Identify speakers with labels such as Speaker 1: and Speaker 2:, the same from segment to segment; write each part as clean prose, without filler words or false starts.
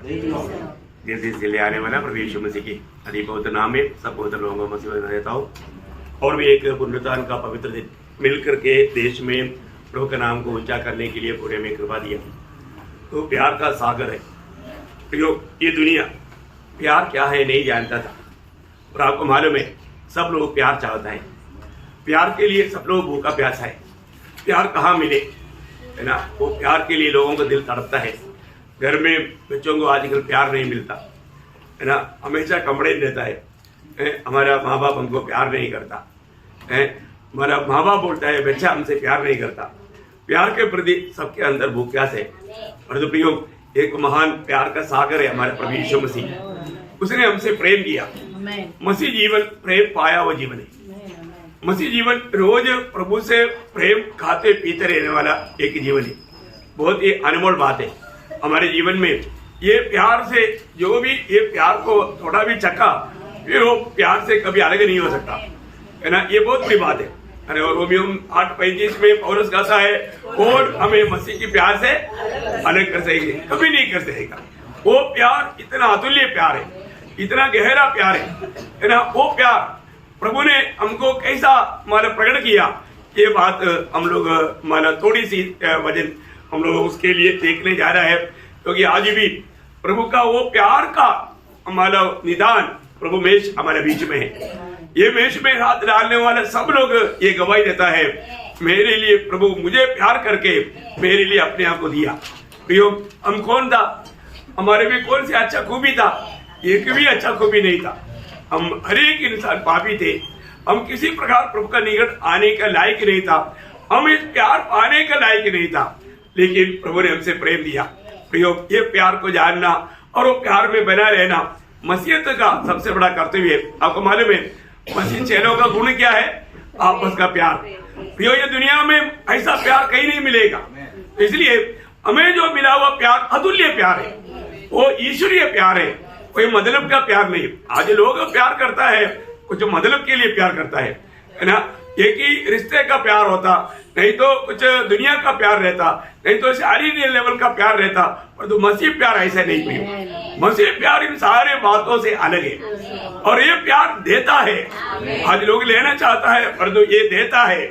Speaker 1: जल्दी ले आने वाला प्रभु यीशु मसीह की अति पवित्र नाम में सब पवित्र लोगों को मसीह बना देता हूँ। और भी एक पुण्यदान का पवित्र दिन मिलकर के देश में प्रभु के नाम को ऊंचा करने के लिए पूरे में कृपा दिया। तो प्यार का सागर है प्रियो, ये दुनिया प्यार क्या है नहीं जानता था, और आपको मालूम है सब लोग प्यार चाहता है। प्यार के लिए सब लोग भूखा प्यासा है। प्यार कहाँ मिले, है ना? वो प्यार के लिए लोगों का दिल तड़पता है। घर में बच्चों को आजकल प्यार नहीं मिलता, है ना? हमेशा कंप्लेंट देता है, हमारा माँ बाप हमको प्यार नहीं करता है। हमारा माँ बाप बोलता है बच्चा हमसे प्यार नहीं करता। प्यार के प्रति सबके अंदर भूख प्यास है। और तो प्रियो, एक महान प्यार का सागर है हमारे प्रभु यीशु मसीह। उसने हमसे प्रेम किया। मसीह जीवन प्रेम पाया वो जीवन है। मसीह जीवन रोज प्रभु से प्रेम खाते पीते रहने वाला एक जीवन है। बहुत ही अनमोल बात है हमारे जीवन में। ये प्यार से जो भी ये प्यार को थोड़ा भी चखा, फिर वो प्यार से कभी अलग नहीं हो सकता, है ना? ये बहुत बड़ी बात है। अरे और रोमियो 8:35 में पौलुस कहता है और हमें मसीह की प्यार से अलग कर सकेंगे, कभी नहीं कर सकेगा। वो प्यार इतना अतुल्य प्यार है, इतना गहरा प्यार है ना? वो प्यार प्रभु ने हमको कैसा मतलब प्रकट किया, ये बात हम लोग मतलब थोड़ी सी वजन हम लोग उसके लिए देखने जा रहा है, क्योंकि आज भी प्रभु का वो प्यार का मतलब निदान प्रभु मेष हमारे बीच में है। ये मेष में हाथ डालने वाला सब लोग ये गवाही देता है, मेरे लिए प्रभु मुझे प्यार करके मेरे लिए अपने आप को दिया। प्रियो, हम कौन था? हमारे में कौन सा अच्छा खूबी था? एक भी अच्छा खूबी नहीं था। हम हर एक इंसान पापी थे। हम किसी प्रकार प्रभु का निकट आने का लायक नहीं था। हम इस प्यार पाने का लायक नहीं था, लेकिन प्रभु ने हमसे प्रेम दिया। प्रियो, ये प्यार को जानना और वो प्यार में बना रहना मसीहत का सबसे बड़ा कर्तव्य है। आपको मालूम है मसीह चेलों का गुण क्या है? आपस का प्यार। प्रियो, ये दुनिया में ऐसा प्यार कहीं नहीं मिलेगा। इसलिए हमें जो मिला हुआ प्यार अतुल्य प्यार है, वो ईश्वरीय प्यार है, कोई मतलब का प्यार नहीं। आज लोग प्यार करता है कुछ मतलब के लिए प्यार करता है ना? एक ही रिश्ते का प्यार होता, नहीं तो कुछ दुनिया का प्यार रहता, नहीं तो शारीरिक लेवल का प्यार रहता। पर तो मसीह प्यार ऐसा नहीं है। मसीह प्यार इन सारे बातों से अलग है, और ये प्यार देता है। आज लोग लेना चाहता है, पर तो ये देता है।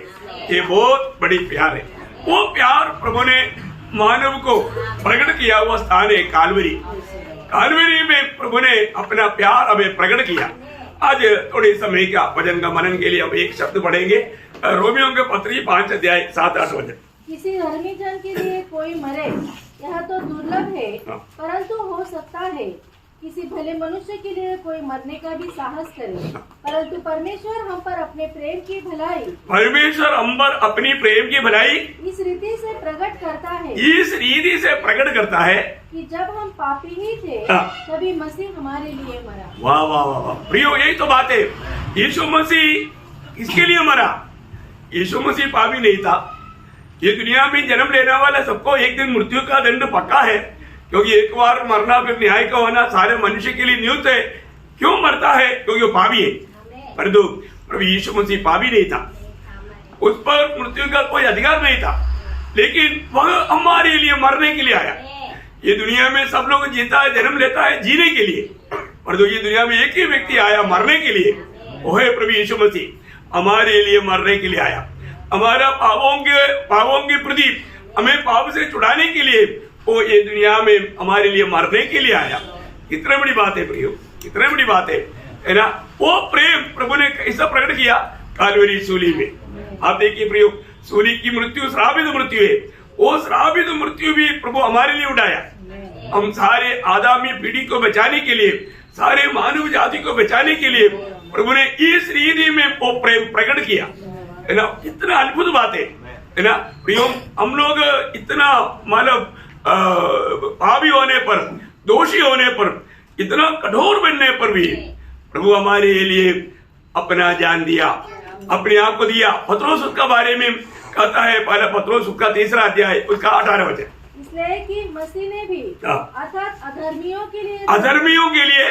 Speaker 1: ये बहुत बड़ी प्यार है। वो प्यार प्रभु ने मानव को प्रकट किया हुआ स्थान है कालवरी। कालवरी में प्रभु ने अपना प्यार हमें प्रकट किया। आज थोड़े समय का वचन का मनन के लिए हम एक शब्द पढ़ेंगे, रोमियो के पत्री 5:7-8 वचन।
Speaker 2: किसी धर्मी जन के लिए कोई मरे यह तो दुर्लभ है, परंतु हो सकता है किसी भले मनुष्य के लिए कोई मरने का भी साहस करे। परंतु परमेश्वर हम पर अपने प्रेम की भलाई इस रीति से प्रकट करता है कि जब हम पापी ही थे तभी मसीह हमारे लिए मरा।
Speaker 1: वाह वाह वाह वाह प्रियो, यही तो बात है। यीशु मसीह इसके लिए मरा। यीशु मसीह पापी नहीं था। ये दुनिया में जन्म लेने वाला सबको एक दिन मृत्यु का दंड पक्का है, क्योंकि एक बार मरना फिर न्याय का होना सारे मनुष्य के लिए नियुक्त है। क्यों मरता है? क्योंकि वो पापी है। परंतु प्रभु यीशु मसीह पापी नहीं था, उस पर मृत्यु का कोई अधिकार नहीं था, लेकिन वह हमारे लिए मरने के लिए आया। ये दुनिया में सब लोग जीता है, जन्म लेता है जीने के लिए, परंतु ये दुनिया में एक ही व्यक्ति आया मरने के लिए, वो है प्रभु यीशु मसीह। हमारे लिए मरने के लिए आया। हमारा पापों के प्रति हमें पाप से छुड़ाने के लिए वो ये दुनिया में हमारे लिए मरने के लिए आया। कितना बड़ी बात है प्रियो, कितना बड़ी बात है ना? वो प्रेम प्रभु ने कैसा प्रकट किया कालवरी सूली में। आप देखिए प्रियो, सूली की मृत्यु श्रापित मृत्यु है। वो श्रापित मृत्यु भी प्रभु हमारे लिए उठाया। हम सारे आदमी पीढ़ी को बचाने के लिए, सारे मानव जाति को बचाने के लिए प्रभु ने इस रीति में वो प्रेम प्रकट किया, है ना? इतना अद्भुत बात है ना प्रियो? हम लोग इतना मतलब पापी होने पर, दोषी होने पर, इतना कठोर बनने पर भी प्रभु हमारे लिए अपना जान दिया, अपने आप को दिया। पत्रोस उसका बारे में कहता है, पहला पत्रोस उसका 3 अध्याय उसका 18 वचन।
Speaker 2: इसलिए कि मसीह ने भी अर्थात अधर्मियों के लिए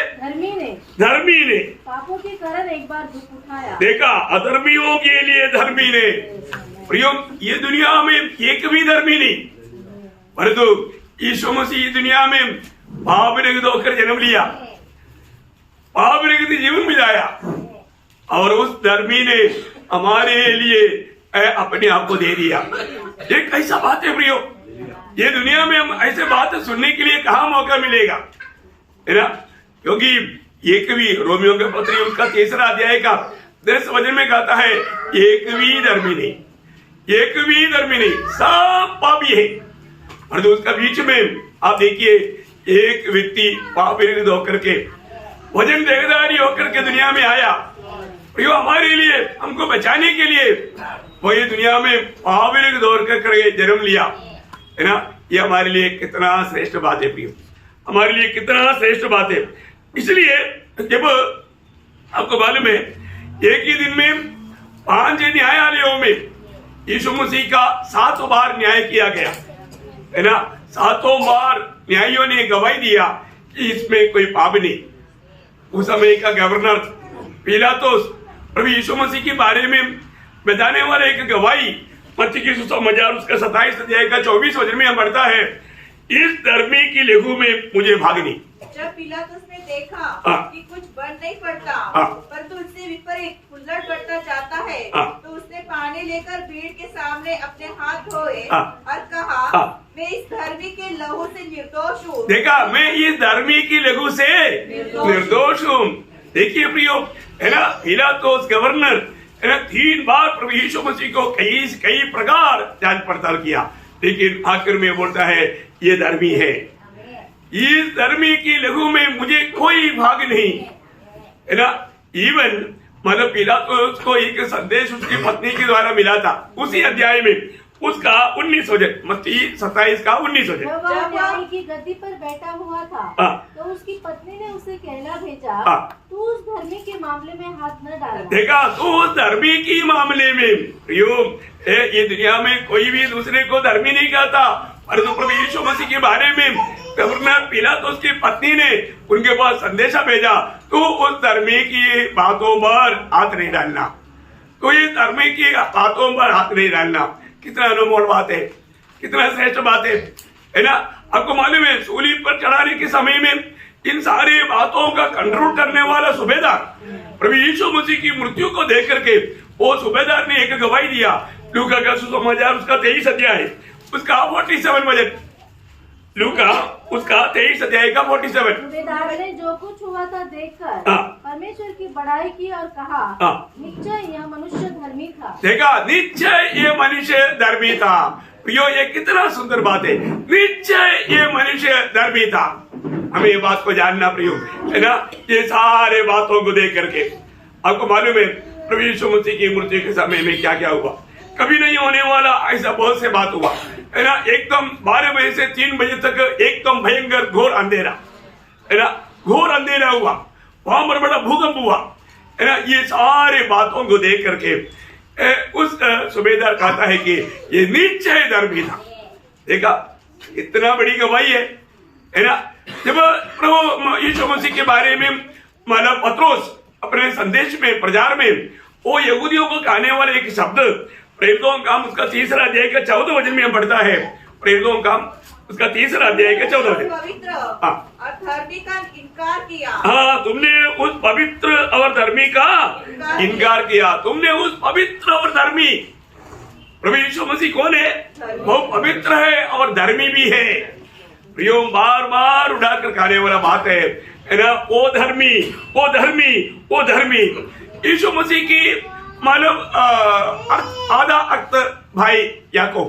Speaker 2: धर्मी ने पापों के कारण एक बार दुख उठाया।
Speaker 1: देखा, अधर्मियों के लिए धर्मी ने। प्रियो, ये दुनिया में एक भी धर्मी नहीं, परंतु यीशु मसीह दुनिया में पाप रहित होकर जन्म लिया, पाप रहित जीवन मिलाया और उस धर्मी ने हमारे लिए अपने आप को दे दिया। ये कैसा बात है प्रियो, ये दुनिया में हम ऐसे बात सुनने के लिए कहाँ मौका मिलेगा, है ना। क्योंकि ये कवि रोमियो के पत्री उसका 3रा अध्याय का 10 वचन में कहता है, एक भी धर्मी नहीं, एक भी धर्मी नहीं, सब पापी है। और उसका बीच में आप देखिए, एक व्यक्ति पापी होकर के वजन देहधारी होकर के दुनिया में आया, प्रियो हमारे लिए, हमको बचाने के लिए वो ये दुनिया में पापी दौड़ कर जन्म लिया, है ना। ये हमारे लिए कितना श्रेष्ठ बात है प्रियो, हमारे लिए कितना श्रेष्ठ बात है। इसलिए जब आपको मालूम है, एक ही दिन में 5 न्यायालयों में यीशु मसीह का 7 बार न्याय किया गया, है ना। 7 बार न्यायियों ने गवाही दिया कि इसमें कोई पाप नहीं। उस समय का गवर्नर पिलातुस प्रभु यीशु मसीह के बारे में बताने वाला एक गवाही मत्ती की सुसमाचार उसका 27 अध्याय का 24 वचन में पढ़ता है, इस धर्मी की लहू में मुझे भागनी।
Speaker 3: जब पिलातुस ने देखा कि कुछ बन नहीं पड़ता परंतु उससे विपरीत उलट पड़ता जाता है, तो उसने पानी लेकर भीड़ के सामने अपने हाथ धोए और कहा, मैं इस धर्मी के लहू से निर्दोष हूँ।
Speaker 1: देखा, मैं इस धर्मी की लहू से निर्दोष हूँ। देखिए प्रियो, है ना, पिलातुस गवर्नर, है ना, 3 बार प्रभु यीशु मसीह को कई प्रकार जांच पड़ताल किया, लेकिन आखिर में बोलता है ये धर्मी है, इस धर्मी की लहू में मुझे कोई भाग नहीं, है ना। इवन मतलब पिलातुस को एक संदेश उसकी पत्नी के द्वारा मिला था, उसी अध्याय में उसका 19 वचन, मत्ती 27 का 19 वचन।
Speaker 2: जब वह न्याय की गद्दी पर बैठा हुआ था तो उसकी पत्नी ने उसे कहना भेजा, तू उस धर्मी के मामले में हाथ न डालना।
Speaker 1: देखा, तू उस धर्मी की मामले में, ये दुनिया में कोई भी दूसरे को धर्मी नहीं कहता, परंतु प्रभु यीशु मसीह के बारे में गवर्नर पिलातुस की पत्नी ने उनके पास संदेशा भेजा, तू उस धर्मी की बातों पर हाथ नहीं डालना, तो ये धर्मी की बातों पर हाथ नहीं डालना। कितना अनमोल बात है, कितना श्रेष्ठ बात है ना। आपको मालूम है, सूली पर चढ़ाने के समय में इन सारी बातों का कंट्रोल करने वाला सूबेदार प्रभु यीशु मसीह की मृत्यु को देख करके वो सूबेदार ने एक गवाही दिया। लूका का सुसमाचार उसका 23 अध्याय उसका 47 वचन, लूका उसका 23 अध्याय का 47।
Speaker 2: सूबेदार ने जो कुछ हुआ था देखकर परमेश्वर की बड़ाई की और कहा, निश्चय यह मनुष्य धर्मी था। देखा,
Speaker 1: निश्चय ये मनुष्य धर्मी था। प्रियो, ये कितना सुंदर बात है, निश्चय ये मनुष्य धर्मी था। हमें ये बात को जानना प्रियो, है ना। ये सारे बातों को देख करके आपको मालूम है प्रभु यीशु मसीह की मृत्यु के समय में क्या क्या हुआ, कभी नहीं होने वाला ऐसा बहुत से बात हुआ, है ना। एकदम 12 बजे से 3 बजे तक एकदम भयंकर घोर अंधेरा, है ना, घोर अंधेरा हुआ, वहां पर बड़ा भूकंप हुआ, है ना। ये सारे बातों को देख करके उस सूबेदार कहता है कि ये निश्चय धर्मी था। देखा, इतना बड़ी गवाही है ना। जब प्रभु यीशु मसीह के बारे में मतलब पत्रोस अपने संदेश में प्रचार में वो यहूदियों को कहने वाले एक शब्द प्रेरितों का काम उसका 3रा अध्याय का 14 वचन में हम पढ़ता है। प्रेरितों का काम उसका 3रा अध्याय का 14 वचन,
Speaker 3: पवित्र और धर्मी का इनकार किया।
Speaker 1: हाँ, तुमने उस पवित्र और धर्मी का इनकार किया। तुमने उस पवित्र और धर्मी, प्रभु यीशु मसीह कौन है? वो पवित्र है और धर्मी भी है। प्रियो, बार बार उठाकर खाने वाला बात है ना। वो धर्मी, वो धर्मी, वो धर्मी। यीशु मसीह की मालूम आधा अर्थ भाई याकूब,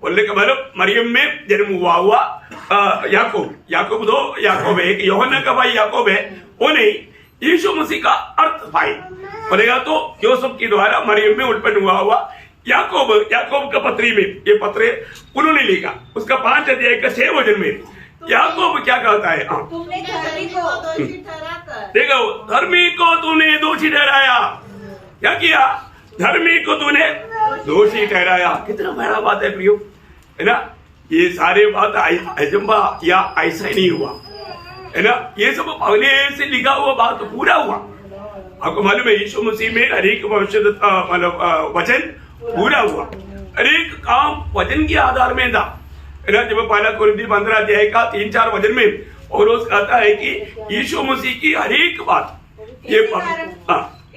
Speaker 1: बोलने का मतलब मरियम में जन्म हुआ याकूब 2 याकूब है, एक यूहन्ना का भाई याकूब है, वो नहीं, यीशु मसीह का अर्थ भाई बोलेगा तो यूसुफ के द्वारा मरियम में उत्पन्न हुआ याकूब का पत्री में ये पत्र उन्होंने लिखा, उसका 5 अध्याय का 6 वचन में याकूब क्या कहता है,
Speaker 3: तुमने धर्मी को दोषी ठहराकर,
Speaker 1: देखो, धर्मी को तूने दोषी ठहराया। क्या किया? धर्मी को तूने दोषी ठहराया। कितना बड़ा बात है प्रियो, है ना। ये सारे बात अजंबा या ऐसा ही नहीं हुआ, है ना। ये सब पहले से लिखा हुआ बात पूरा हुआ। आपको मालूम है यीशु मसीह में हर एक मतलब वचन पूरा हुआ, हर एक काम वचन के आधार में था, है ना। जब 1 कुरिन्थी 15 अध्याय का 3-4 वचन में और वो कहता है कि यीशु मसीह की हर एक बात ये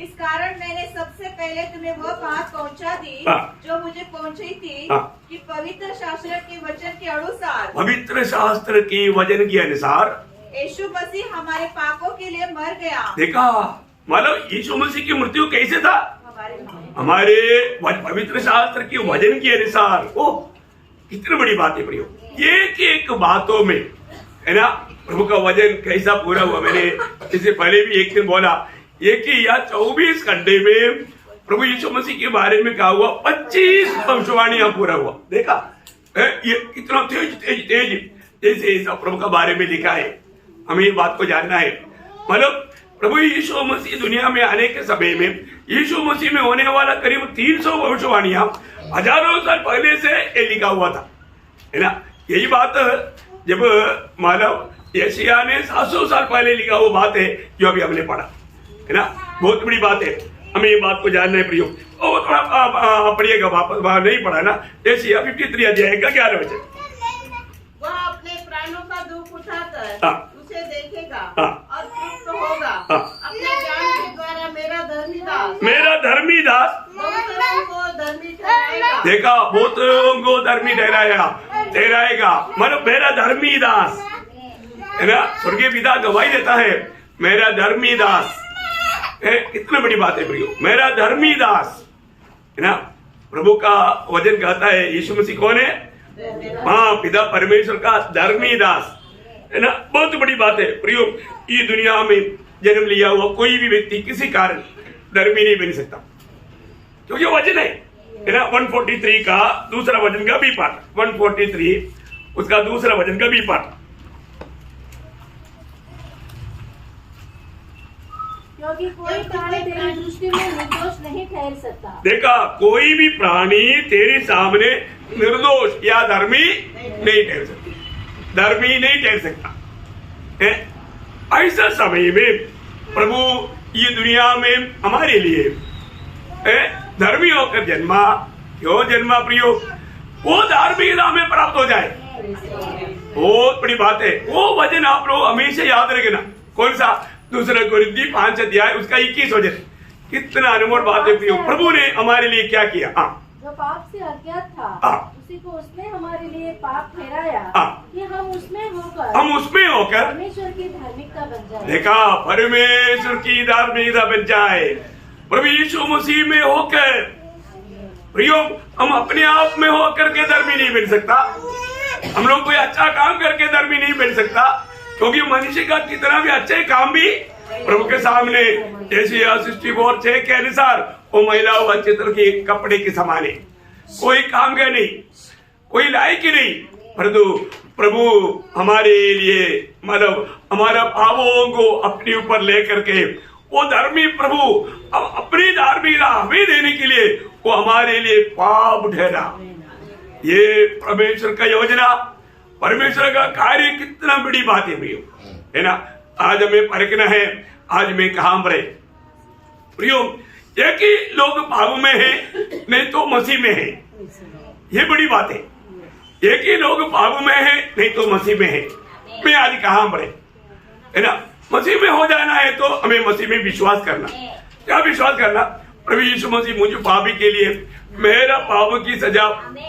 Speaker 3: इस कारण मैंने सबसे पहले तुम्हें वह बात पहुंचा दी जो मुझे पहुंची थी कि पवित्र शास्त्र के वचन के अनुसार,
Speaker 1: पवित्र शास्त्र की वचन के अनुसार
Speaker 3: यीशु मसीह हमारे पापों के लिए मर गया।
Speaker 1: देखा, मतलब यीशु मसीह की मृत्यु कैसे था? हमारे पवित्र शास्त्र की वचन के अनुसार। ओ कितनी बड़ी बात है प्रियो, एक एक बातों में है ना प्रभु का वचन कैसा पूरा हुआ। मैंने इससे पहले भी एक दिन बोला, एक ही या 24 घंटे में प्रभु यीशु मसीह के बारे में कहा हुआ 25 भविष्यवाणियां पूरा हुआ। देखा ये कितना तेज तेज तेज जैसे ऐसा प्रभु का बारे में लिखा है। हमें ये बात को जानना है, मतलब प्रभु यीशु मसीह दुनिया में आने के समय में यीशु मसीह में होने वाला करीब 300 भविष्यवाणियां हजारों साल पहले से ये लिखा हुआ था, है ना। यही बात जब मानव यशायाह ने 700 साल पहले लिखा हुआ बात है जो अभी हमने पढ़ा, है ना। बहुत बड़ी बात है, हमें ये बात को जानना है प्रियो। और थोड़ा पढ़िएगा वापस, वहां नहीं पढ़ा ना, यशायाह 53 अध्याय का 11 वचन।
Speaker 3: वह अपने प्राणों का दुख उठाकर उसे देखेगा और तृप्त होगा। अपने ज्ञान के द्वारा मेरा धर्मी दास बहुतों को धर्मी ठहराएगा।
Speaker 1: देखा, बहुतों को धर्मी ठहराएगा, मतलब मेरा धर्मी दास, है ना। स्वर्गीय पिता गवाही देता है, मेरा धर्मी दास है। कितनी बड़ी बात है प्रियो, मेरा धर्मी दास, है ना। प्रभु का वचन कहता है यीशु मसीह कौन है? हाँ, पिता परमेश्वर का धर्मी दास, है ना। बहुत बड़ी बात है प्रियो। ये दुनिया में जन्म लिया हुआ कोई भी व्यक्ति किसी कारण धर्मी नहीं बन सकता, क्योंकि वचन है ना। 143 का दूसरा वचन का भी पाठ, 143 उसका दूसरा वचन का भी पाठ।
Speaker 2: क्योंकि कोई प्राणी तेरी दृष्टि में निर्दोष नहीं ठहर सकता।
Speaker 1: देखा, कोई भी प्राणी तेरे सामने निर्दोष या धर्मी नहीं ठहर सकता, धर्मी नहीं ठहर सकता। ऐसा समय में प्रभु ये दुनिया में हमारे लिए धर्मी होकर जन्मा। क्यों जन्मा प्रियो? वो धार्मिकता में प्राप्त हो जाए, बहुत बड़ी बात है। वो वचन आप लोग हमेशा याद रखना। कौन सा? दूसरा कोरिन्थी 5 अध्याय उसका 21 वचन। कितना अनमोल बात है प्रियो। प्रभु ने हमारे लिए क्या किया?
Speaker 2: जो पाप से अज्ञात था उसी को उसने हमारे लिए पाप ठहराया कि हम उसमें होकर परमेश्वर की धार्मिकता बन जाए। देखा,
Speaker 1: परमेश्वर की धार्मिकता बन जाए। प्रभु यीशु मसीह में होकर प्रियो, हम अपने आप में होकर के धर्मी नहीं बन सकता। हम लोग कोई अच्छा काम करके धर्मी नहीं बन सकता, क्योंकि मनुष्य का कितना भी अच्छे काम भी प्रभु के सामने यशायाह 64:6 के अनुसार वो महिला चित्र के कपड़े के समान है। कोई काम का नहीं, कोई लायक ही नहीं, परंतु प्रभु हमारे लिए मतलब हमारा पापों को अपने ऊपर लेकर के वो धर्मी प्रभु अपनी धार्मिकता हमें देने के लिए वो हमारे लिए पाप ठहरा। ये परमेश्वर का योजना, परमेश्वर का कार्य कितना बड़ी बात है प्रियो, है ना। आज हमें परखना है, आज मैं कहाँ मरे प्रियो। एक ही लोग पाप में है, नहीं तो मसीह में है, ये बड़ी बात है। एक ही लोग पाप में है, नहीं तो मसीह में है। मैं आज कहाँ मरे, है ना। मसीह में हो जाना है तो हमें मसीह में विश्वास करना। क्या विश्वास करना? प्रभु यीशु मसीह मुझे पापी के लिए मेरा पाप की सजा,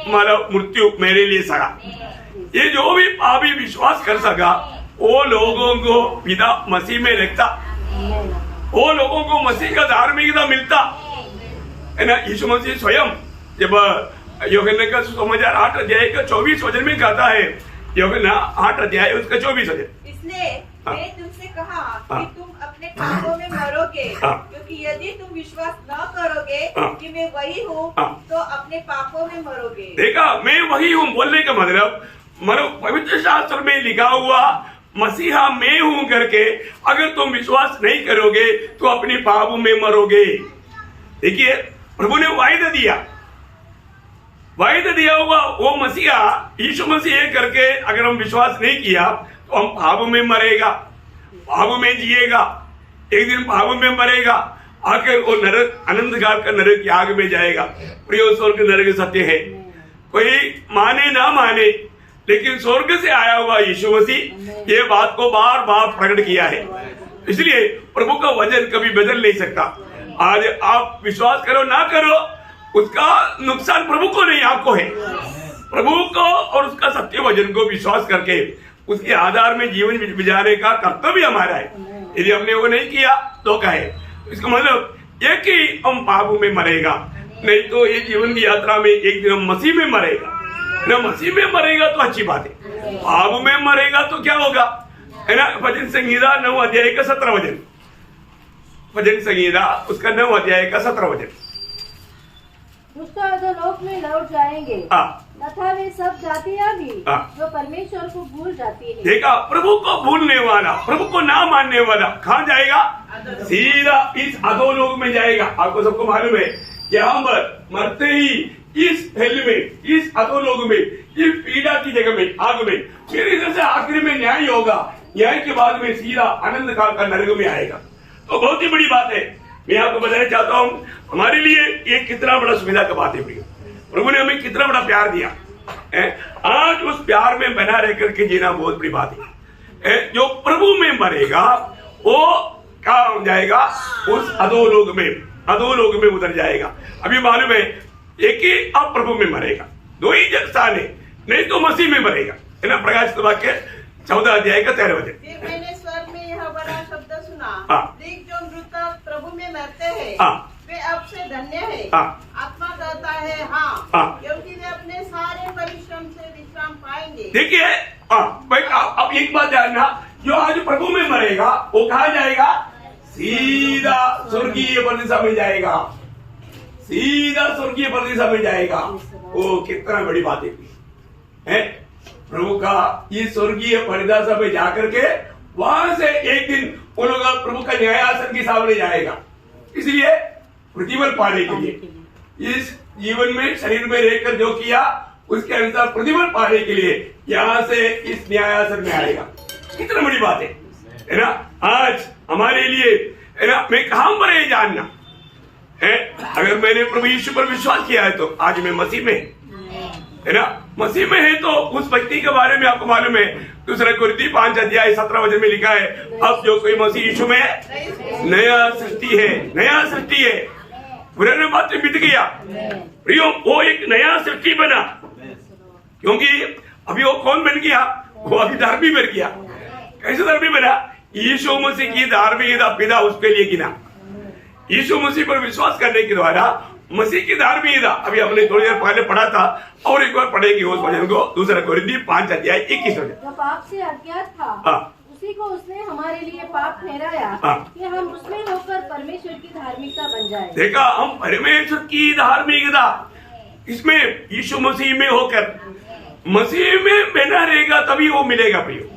Speaker 1: हमारा मृत्यु मेरे लिए सगा। ये जो भी पापी विश्वास कर सका वो लोगों को पिता मसीह में रखता, वो लोगों को मसीह का धार्मिकता मिलता, है ना। यीशु मसीह स्वयं जब यूहन्ना का सुसमाचार 8 अध्याय का 24 वचन में कहता है, यूहन्ना 8 अध्याय उसका 24 वचन,
Speaker 3: इसलिए मैंने तुमसे कहा कि तुम अपने पापों में मरोगे, क्योंकि यदि तुम विश्वास न करोगे कि मैं वही हूँ तो अपने पापों में मरोगे। देखा,
Speaker 1: मैं वही हूँ बोलने का मतलब पवित्र शास्त्र में लिखा हुआ मसीहा मैं हूँ करके अगर तुम विश्वास नहीं करोगे तो अपने पापों में मरोगे। देखिए, प्रभु ने वायदा दिया हुआ वो मसीहा यीशु मसीह करके अगर हम विश्वास नहीं किया तो हम पाप में मरेगा, पाप में जिएगा, एक दिन पाप में मरेगा, आकर वो नरक, अनंतकाल का नरक की आग में जाएगा। प्रियो, स्वर्ग नरक सत्य है, कोई माने ना माने, लेकिन स्वर्ग से आया हुआ यीशु मसीह ये बात को बार बार प्रकट किया है। इसलिए प्रभु का वचन कभी बदल नहीं सकता। आज आप विश्वास करो ना करो, उसका नुकसान प्रभु को नहीं, आपको है। प्रभु को और उसका सत्य वचन को विश्वास करके उसके आधार में जीवन बिताने का कर्तव्य हमारा है। यदि हमने वो नहीं किया तो क्या है? इसका मतलब ये कि हम पाप में मरेगा, नहीं तो ये जीवन की यात्रा में एक दिन हम मसीह में मरेगा। ना मसीह में मरेगा तो अच्छी बात है, पाप में मरेगा तो क्या होगा, है ना। भजन संहिता 9 अध्याय का 17 वचन, भजन संहिता उसका 9 अध्याय का 17 वचन।
Speaker 2: दुष्ट अधोलोक में लौट जाएंगे तथा वे सब जातियां भी जो परमेश्वर को भूल जाती है।
Speaker 1: देखा, प्रभु को भूलने वाला, प्रभु को ना मानने वाला कहाँ जाएगा? सीधा इस अधोलोक में जाएगा। आपको सबको मालूम है यहाँ पर मरते ही इस हेल में, इस अधोलोक में, इस पीड़ा की जगह में, आग में, फिर इधर से आखिर में न्याय होगा। न्याय के बाद में सीधा आनंद काल का नरक में आएगा। तो बहुत ही बड़ी बात है। मैं आपको बताना चाहता हूँ हमारे लिए ये कितना बड़ा सुविधा का बात है। प्रभु ने हमें कितना बड़ा प्यार दिया है। आज उस प्यार में बना रह करके जीना बहुत बड़ी बात है। जो प्रभु में मरेगा वो क्या हो जाएगा? उस अधोलोक में, अधोलोक में उतर जाएगा। अभी मालूम है एक ही अब प्रभु में मरेगा, 2 ही स्थान है, नहीं तो मसीह में मरेगा, है ना। प्रकाशित वाक्य 14 अध्याय का 13 वचन।
Speaker 3: फिर मैंने स्वर्ग में यह बड़ा शब्द सुना, देख जो मृतक प्रभु में मरते हैं वे अब से धन्य है। आत्मा कहता है हाँ, क्योंकि वे अपने सारे परिश्रम से विश्राम पाएंगे।
Speaker 1: देखिए भाई, अब एक बात जानना, जो आज प्रभु में मरेगा वो कहाँ जाएगा? सीधा स्वर्गीय परदेश में जाएगा, सीधा स्वर्गीय परदेश में जाएगा। वो कितना बड़ी बात है। प्रभु का ये स्वर्गीय परदेश में जाकर के वहां से एक दिन वो लोग प्रभु का न्यायासन के सामने जाएगा। इसलिए प्रतिफल पाने के लिए इस जीवन में शरीर में रहकर जो किया उसके अनुसार प्रतिफल पाने के लिए यहाँ से इस न्यायासन में आएगा। कितना बड़ी बात है ना। आज हमारे लिए, है ना, मैं कहां पर है जानना है। अगर मैंने प्रभु यीशु पर विश्वास किया है तो आज मैं मसीह में, है ना, मसीह में है। तो उस व्यक्ति के बारे में आपको मालूम है, 2 कुरिन्थी 5 अध्याय 17 वचन में लिखा है, अब जो कोई मसीह यीशु में है नया सृष्टि है, नया सृष्टि है, पुराने बातें बीत गया। प्रियो, वो एक नया सृष्टि बना, क्योंकि अभी वो कौन बन गया? वो अभी धर्मी बन गया। कैसे धर्मी बना? यीशु मसीह की धार्मिकता पिता उसके लिए गिना। यीशु मसीह पर विश्वास करने के द्वारा मसीह की धार्मिकता, अभी हमने थोड़ी देर पहले पढ़ा था और एक बार पढ़ेंगे उस वचन को, 2 कुरिन्थी 5 अध्याय 21 वचन।
Speaker 2: जो पाप से अज्ञात था उसी को उसने हमारे लिए पाप ठहराया कि हम उसमें होकर परमेश्वर की धार्मिकता बन जाए। देखा,
Speaker 1: हम परमेश्वर की धार्मिकता इसमें यीशु मसीह में होकर, मसीह में बना रहेगा तभी वो मिलेगा प्रियो,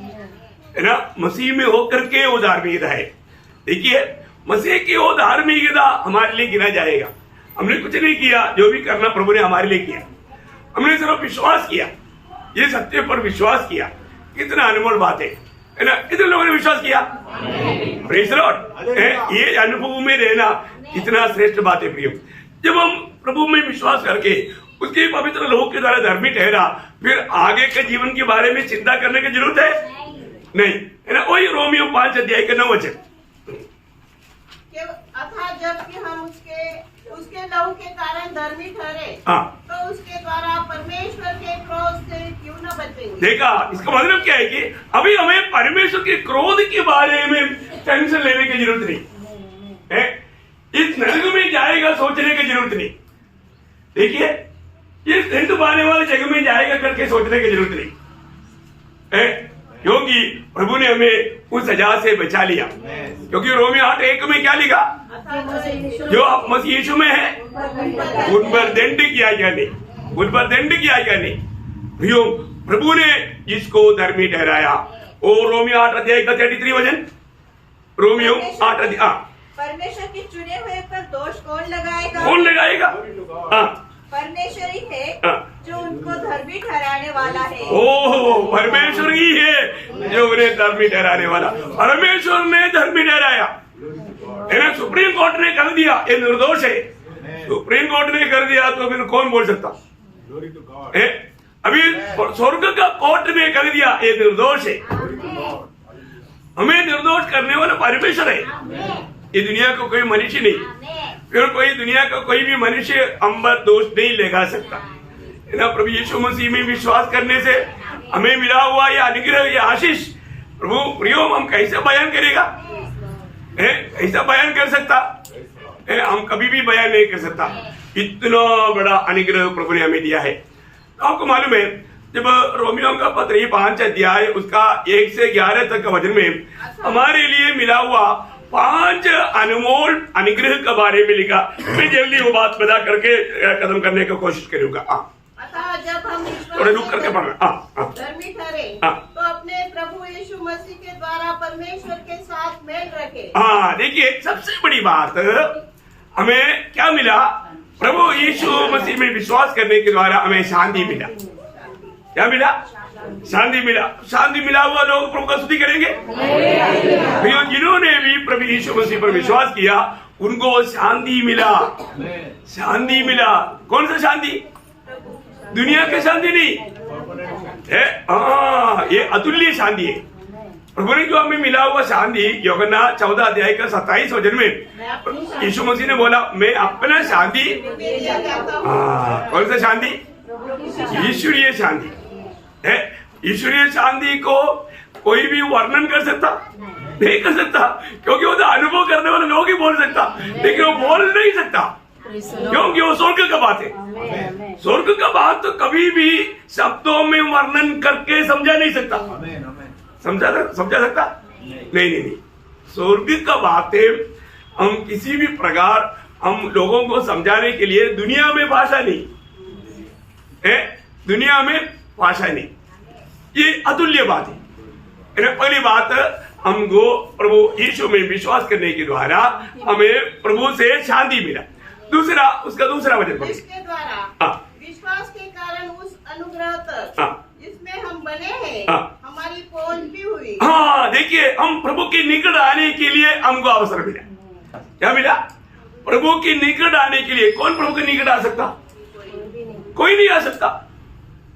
Speaker 1: है ना। मसीह में होकर के वो धार्मिकता है। देखिए, मसीह की वो धार्मिकता हमारे लिए गिना जाएगा। हमने कुछ नहीं किया, जो भी करना प्रभु ने हमारे लिए किया। हमने सिर्फ विश्वास किया, ये सत्य पर विश्वास किया। कितना अनमोल बात है ना। कितने लोगों ने विश्वास किया? Praise the Lord. ये अनुभव में रहना कितना श्रेष्ठ बात है प्रियो। जब हम प्रभु में विश्वास करके उसके पवित्र लोक के द्वारा धर्मी ठहरा, फिर आगे के जीवन के बारे में चिंता करने की जरूरत है नहीं, है ना। वही रोमियो 5 अध्याय का 9 वचन।
Speaker 3: अतः जबकि हम उसके लहू के कारण धर्मी ठहरे, तो उसके द्वारा परमेश्वर के क्रोध से क्यों न बचेंगे। देखा,
Speaker 1: इसका मतलब क्या है कि अभी हमें परमेश्वर के क्रोध के बारे में टेंशन लेने की जरूरत नहीं है। इस नरक में जाएगा सोचने की जरूरत नहीं। देखिए, इस हिंदू पाने वाले जगह में जाएगा करके सोचने की जरूरत नहीं है, क्योंकि प्रभु ने हमें उस सजा से बचा लिया। क्योंकि रोमियो 8:1 में क्या लिखा? जो आप मसीह यीशु में है उन पर दंड किया गया नहीं, उन पर दंड किया गया नहीं। प्रभु ने जिसको धर्मी ठहराया, वो रोमियो 8 अध्याय का 33 वचन। रोमियो 8 अध्याय।
Speaker 3: परमेश्वर के चुने हुए पर दोष कौन लगाएगा?
Speaker 1: कौन लगाएगा?
Speaker 3: परमेश्वर ही है जो उनको धर्मी ठहराने वाला है।
Speaker 1: ओह, परमेश्वर ही है जो उन्हें धर्मी ठहराने वाला। परमेश्वर ने धर्मी ठहराया, है ना। सुप्रीम कोर्ट ने कर दिया ये निर्दोष है, सुप्रीम कोर्ट ने कर दिया तो फिर कौन बोल सकता है? अभी स्वर्ग का कोर्ट ने कह दिया ये निर्दोष है। हमें निर्दोष करने वाला परमेश्वर है, ये दुनिया को कोई मनुष्य नहीं। फिर कोई दुनिया का कोई भी मनुष्य हम पर दोष नहीं लगा सकता है ना। प्रभु यीशु मसीह में विश्वास करने से हमें मिला हुआ यह अनुग्रह, यह आशीष प्रभु प्रियो हम कैसे बयान करेगा, कैसा बयान कर सकता है? हम कभी भी बयान नहीं कर सकता। इतना बड़ा अनुग्रह प्रभु ने हमें दिया है। तो आपको मालूम है जब रोमियो का पत्र ये 5 अध्याय उसका 1 से 11 तक का वचन में हमारे लिए मिला हुआ 5 अनमोल अनुग्रह के बारे में लिखा। मैं जल्दी वो बात बता करके खत्म करने की कोशिश करूंगा।
Speaker 3: अतः जब हम
Speaker 1: थोड़ा रुक करके पढ़ना।
Speaker 3: धर्मी ठहरे तो अपने प्रभु यीशु मसीह के द्वारा परमेश्वर के साथ मेल रखे।
Speaker 1: हाँ, देखिए सबसे बड़ी बात हमें क्या मिला? प्रभु यीशु मसीह में विश्वास करने के द्वारा हमें शांति मिला। क्या मिला? शांति मिला। शांति मिला हुआ लोग प्रभु का स्तुति करेंगे। जिन्होंने भी प्रभु यीशु मसीह पर विश्वास किया उनको शांति मिला। शांति मिला। कौन सा शांति? दुनिया की शांति नहीं है, ये अतुल्य शांति है। प्रभु ने जो हमें मिला हुआ शांति यूहन्ना 14 अध्याय का 27 वचन में यीशु मसीह ने बोला मैं अपना शांति, कौन सा शांति? ईश्वरीय शांति है। ईश्वरीय शांति को कोई भी वर्णन कर सकता नहीं कर सकता, क्योंकि वो तो अनुभव करने वाले लोग ही बोल सकता, लेकिन वो बोल नहीं सकता क्योंकि वो स्वर्ग का बात है। स्वर्ग का बात तो कभी भी शब्दों में वर्णन करके समझा नहीं सकता। समझा सकता? नहीं। स्वर्ग का बात है, हम किसी भी प्रकार हम लोगों को समझाने के लिए दुनिया में भाषा नहीं है, दुनिया में भाषा नहीं, ये अतुल्य बात है। पहली बात हमको प्रभु यीशु में विश्वास करने के द्वारा हमें प्रभु से शांति मिला। दूसरा उसका दूसरा वचन पढ़िए।
Speaker 3: इसके द्वारा विश्वास के कारण उस अनुग्रह तक जिसमें हम बने हैं हमारी पहुंच भी हुई।
Speaker 1: हाँ, देखिए हम प्रभु के निकट आने के लिए हमको अवसर मिला। क्या मिला? प्रभु के निकट आने के लिए। कौन प्रभु के निकट आ सकता? कोई नहीं आ सकता,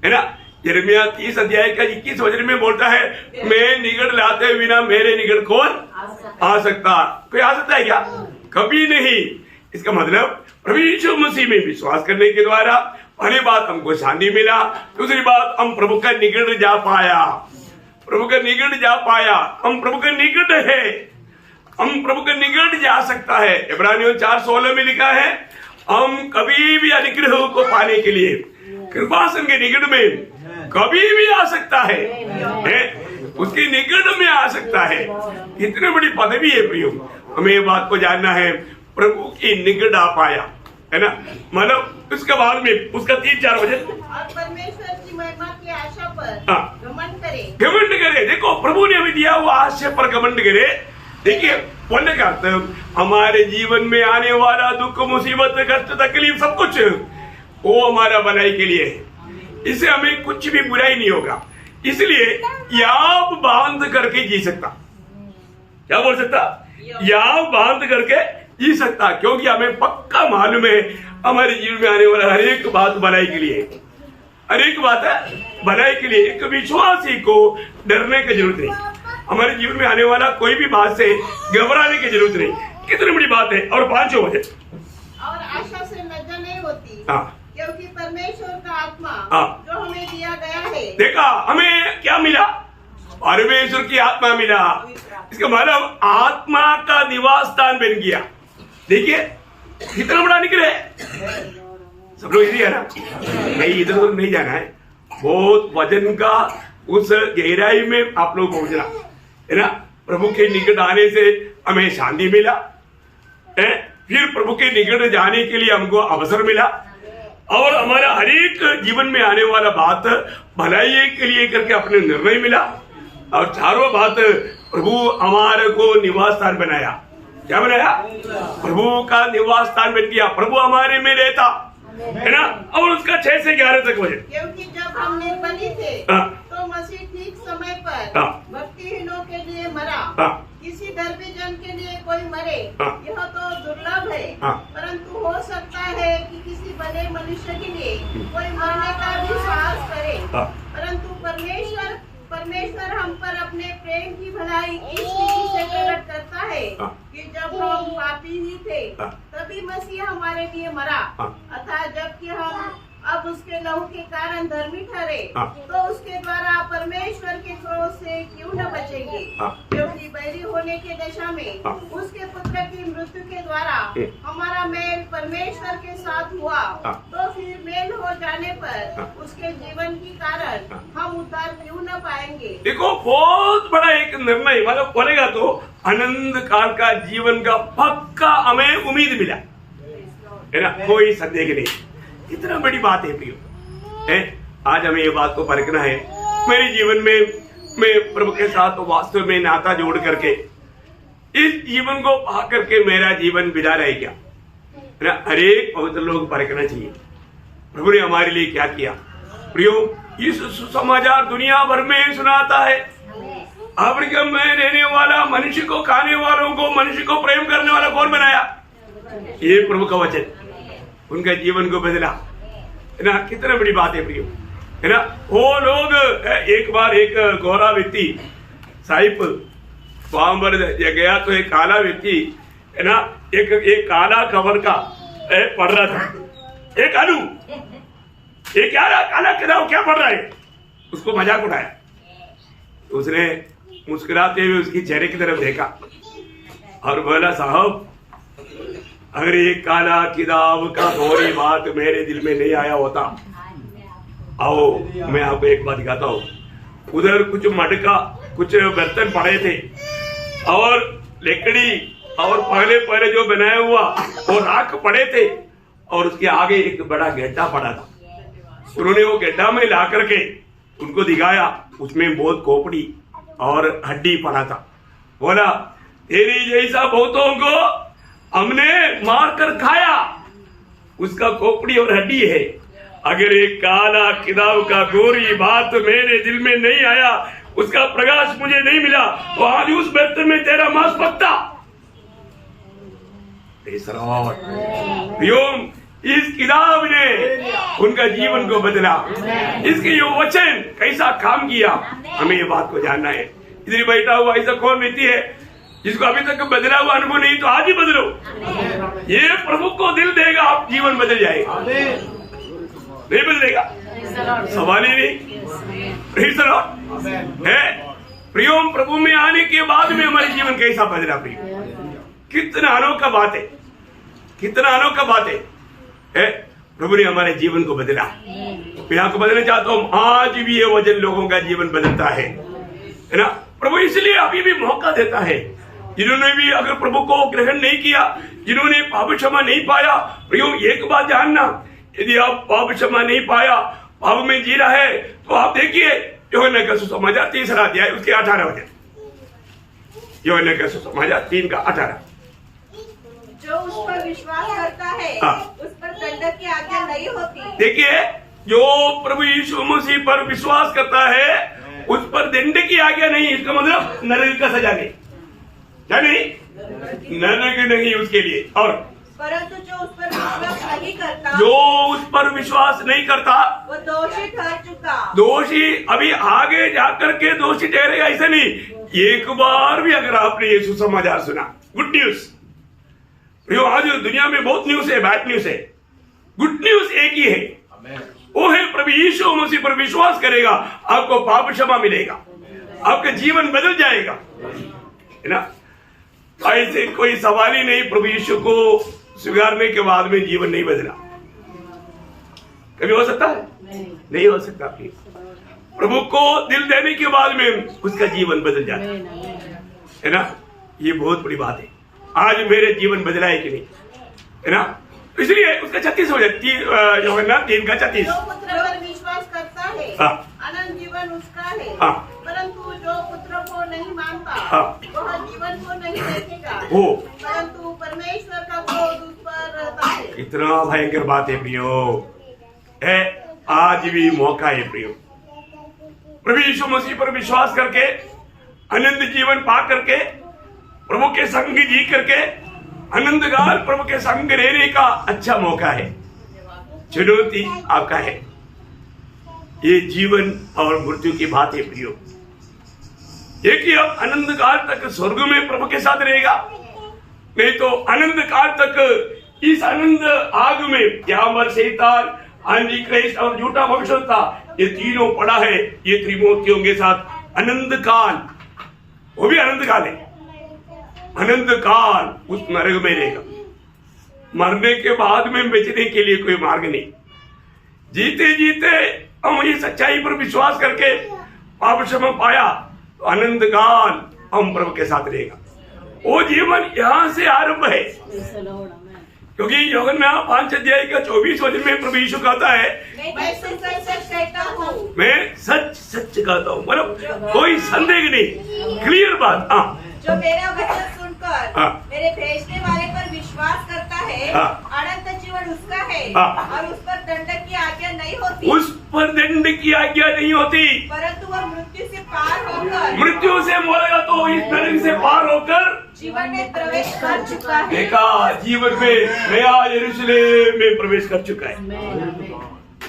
Speaker 1: है ना। यिर्मयाह 30 अध्याय का 21 वचन में बोलता है मैं निकट लाते बिना मेरे निकट कौन आ सकता? कोई आ सकता है क्या? कभी नहीं। इसका मतलब प्रभु यीशु मसीह में विश्वास करने के द्वारा पहली बात हमको शांति मिला, दूसरी बात हम प्रभु का निकट जा पाया। प्रभु का निकट जा पाया, हम प्रभु का निकट है, हम प्रभु के निकट जा सकता है। इब्रानियों 4:16 में लिखा है हम कभी भी अनुग्रह को पाने के लिए कृपासन के निकट में कभी भी आ सकता है, उसके निकट में आ सकता है। इतनी बड़ी पदवी है प्रियो, हमें ये बात को जानना है। प्रभु की निकट आ पाया, है ना। मतलब उसके बाद में उसका 3-4 वचन
Speaker 3: और परमेश्वर की महिमा की आशा पर घमंड
Speaker 1: करे। देखो प्रभु ने हमें दिया हुआ आशा पर घमंड करे। देखिए बोलने का अर्थ हमारे जीवन में आने वाला दुख, मुसीबत, कष्ट, तकलीफ सब कुछ वो हमारा भलाई के लिए है। इससे हमें कुछ भी बुराई नहीं होगा, इसलिए याव बांध करके जी सकता। क्या बोल सकता? याव बांध करके जी सकता, क्योंकि हमें पक्का मालूम है हमारे जीवन में आने वाला हर एक बात भलाई के लिए, हर एक बात है भलाई के लिए। एक विश्वासी को डरने की जरूरत नहीं, हमारे जीवन में आने वाला कोई भी बात से घबराने की जरूरत नहीं। कितनी बड़ी बात है। और 5 वचन
Speaker 3: और आशा से लज्जा नहीं होती, क्योंकि परमेश्वर का आत्मा जो हमें दिया गया है। देखा
Speaker 1: हमें क्या मिला? परमेश्वर की आत्मा मिला। इसका मतलब आत्मा का निवास स्थान बन गया। देखिए कितना बड़ा निकले। सब लोग इधर है ना, नहीं इधर उधर नहीं जाना है। बहुत वजन का उस गहराई में आप लोग पहुंचना है ना। प्रभु के निकट आने से हमें शांति मिला है, फिर प्रभु के निकट जाने के लिए हमको अवसर मिला, और हमारा हर एक जीवन में आने वाला बात भलाई के लिए करके अपने निर्णय मिला। और चारों बात प्रभु हमारे को निवास स्थान बनाया। क्या बनाया? प्रभु का निवास स्थान बन गया। प्रभु हमारे में रहता है ना। और उसका 6 से 11 तक वजन,
Speaker 3: क्योंकि जब हम निर्बली थे तो मसीह ठीक समय पर भक्तिहीनों के लिए मरा। किसी धर्मी जन के लिए कोई मरे, यह तो दुर्लभ है। परंतु हो सकता है कि किसी भले मनुष्य के लिए कोई मरने का भी साहस करे। परंतु परमेश्वर हम पर अपने प्रेम की भलाई इस रीति से प्रकट करता है कि जब हम पापी ही थे तभी मसीह हमारे लिए मरा, अर्थात जबकि हम अब उसके लहू के कारण धर्मी ठहरे तो उसके द्वारा परमेश्वर के क्रोध से क्यों न बचेंगे। क्योंकि बैरी होने के दशा में उसके पुत्र की मृत्यु के द्वारा हमारा मेल परमेश्वर के साथ हुआ, तो फिर मेल हो जाने पर उसके जीवन के कारण हम उद्धार क्यों न पाएंगे।
Speaker 1: देखो, बहुत बड़ा एक निर्णय, मतलब बोलेगा तो अनंत काल का जीवन का पक्का हमें उम्मीद मिला है ना, कोई संदेह नहीं। इतना बड़ी बात है प्रियो, है आज हमें ये बात को परखना है। मेरे जीवन में मैं प्रभु के साथ तो वास्तव में नाता जोड़ करके इस जीवन को पा करके मेरा जीवन बिता रहे क्या, है ना। हरेक पवित्र लोग परखना चाहिए प्रभु ने हमारे लिए क्या किया। प्रियो, इस सुसमाचार दुनिया भर में सुनाता है। अफ्रीका में रहने वाला मनुष्य को, खाने वालों को, मनुष्य को प्रेम करने वाला कौन बनाया? ये प्रभु का वचन उनका जीवन को बदला, है ना। कितना बड़ी बात है प्रियो, है ना। वो लोग एक बार एक गोरा व्यक्ति साहिब वहां पर गया तो एक काला व्यक्ति, है ना, एक काला कवर का पढ़ रहा था। एक अनु ये क्या रहा, काला किताब क्या पढ़ रहा है, उसको मजाक उठाया। उसने मुस्कुराते हुए उसकी चेहरे की तरफ देखा और बोला, साहब अगर ये काला किताब का थोड़ी बात मेरे दिल में नहीं आया होता, आओ मैं आपको एक बात दिखाता हूँ। उधर कुछ मटका, कुछ बर्तन पड़े थे और लकड़ी और पहले जो बनाया हुआ वो राख पड़े थे और उसके आगे एक बड़ा गड्ढा पड़ा था। उन्होंने वो गड्ढा में ला करके उनको दिखाया, उसमें बहुत खोपड़ी और हड्डी पड़ा था। बोला, तेरी जैसा बहुतों को हमने मार कर खाया, उसका खोपड़ी और हड्डी है। अगर एक काला किताब का गोरी बात मेरे दिल में नहीं आया, उसका प्रकाश मुझे नहीं मिला, तो आज उस बर्तन में तेरा मांस पकता। इस किताब ने उनका जीवन को बदला। इसके ये वचन कैसा काम किया, हमें ये बात को जानना है। इधर बैठा हुआ ऐसा कौन व्यक्ति है जिसको अभी तक बदला हुआ अनुभव नहीं, तो आज ही बदलो। ये प्रभु को दिल देगा, आप जीवन बदल जाएगा। नहीं बदलेगा, सवाल ही नहीं है। प्रियो, प्रभु में आने के बाद में हमारे जीवन कैसा बदला प्रियो, कितना अनोखा बात है, कितना अनोखा बात है। प्रभु ने हमारे जीवन को बदला। मैं आपको बदलना चाहता हूँ, आज भी ये वचन लोगों का जीवन बदलता है ना। प्रभु इसलिए अभी भी मौका देता है, जिन्होंने भी अगर प्रभु को ग्रहण नहीं किया, जिन्होंने पाप क्षमा नहीं पाया। प्रियो, एक बात जानना, यदि आप पाप क्षमा नहीं पाया, पाप में जी रहा है, तो आप देखिए यूहन्ना का सुसमाचार 3 अध्याय उसके 18 वचन, यूहन्ना का सुसमाचार 3 का 18।
Speaker 3: जो उस पर विश्वास करता है उस पर दंड की आज्ञा नहीं होती।
Speaker 1: देखिए, जो प्रभु यीशु मसीह पर विश्वास करता है उस पर दंड की आज्ञा नहीं। इसका मतलब नरक का सजा नहीं, क्या नहीं, नरक नहीं उसके लिए। और
Speaker 3: परंतु जो उस पर विश्वास नहीं करता,
Speaker 1: जो उस पर विश्वास नहीं करता,
Speaker 3: वो दोषी ठहर चुका।
Speaker 1: दोषी अभी आगे जाकर के दोषी ठहरेगा, ऐसा नहीं। एक बार भी अगर आपने ये सुसमाचार सुना, गुड न्यूज। आज दुनिया में बहुत न्यूज है, बैड न्यूज है। गुड न्यूज एक ही है, वो है प्रभु यीशु मसीह पर विश्वास करेगा, आपको पाप क्षमा मिलेगा, आपका जीवन बदल जाएगा, है ना। ऐसे कोई सवाल ही नहीं, प्रभु यीशु को स्वीकारने के बाद में जीवन नहीं बदला। कभी हो सकता है? नहीं हो सकता। प्रभु को दिल देने के बाद में उसका जीवन बदल जाता है ना। ये बहुत बड़ी बात है। आज मेरे जीवन बदला है कि नहीं, है ना। इसलिए उसका 36 हो जाती यूहन्ना 3 का 36।
Speaker 3: जो पुत्र पर विश्वास करता है अनंत जीवन उसका है, परंतु जो पुत्र को नहीं मानता वह जीवन को नहीं देखेगा, परंतु परमेश्वर का क्रोध उस पर रहता है।
Speaker 1: इतना भयंकर बात है प्रियो, है आज भी मौका है प्रियो। प्रभु यीशु मसीह पर विश्वास करके अनंत जीवन पा करके प्रभु के संग जी करके अनंत काल प्रभु के संग रहने का अच्छा मौका है। चुनौती आपका है। ये जीवन और मृत्यु की बात है प्रियो। एक ही अब अनंत काल तक स्वर्ग में प्रभु के साथ रहेगा, नहीं तो अनंत काल तक इस अनंत आग में यहाँ पर शैतान, आंधी क्राइस्ट और झूठा भविष्यवक्ता, ये तीनों पड़ा है ये त्रिमूर्तियों के साथ अनंत काल। वो भी अनंत काल है, अनंत काल उस नरक में रहेगा। मरने के बाद में बचने के लिए कोई मार्ग नहीं। जीते जीते हम ये सच्चाई पर विश्वास करके पाप क्षमा पाया तो अनंत काल हम प्रभु के साथ रहेगा। वो जीवन यहाँ से आरंभ है, क्योंकि यूहन्ना 5 अध्याय का 24 वचन में प्रभु यीशु कहता है,
Speaker 3: मैं सच सच कहता हूँ,
Speaker 1: मैं सच सच कहता हूँ। मतलब कोई संदेह नहीं, क्लियर बात। हाँ,
Speaker 3: जो मेरा वचन सुनकर
Speaker 1: हाँ,
Speaker 3: मेरे भेजने वाले पर विश्वास करता है,
Speaker 1: हाँ,
Speaker 3: अनंत जीवन उसका है,
Speaker 1: हाँ,
Speaker 3: और उस पर दंड की आज्ञा नहीं होती,
Speaker 1: उस पर दंड की आज्ञा नहीं होती,
Speaker 3: परंतु वह मृत्यु से पार होकर,
Speaker 1: मृत्यु से बोलेगा तो इस नरक से पार होकर
Speaker 3: जीवन में प्रवेश कर चुका है।
Speaker 1: देखा, जीवन में नया यरूशलेम में प्रवेश कर चुका है।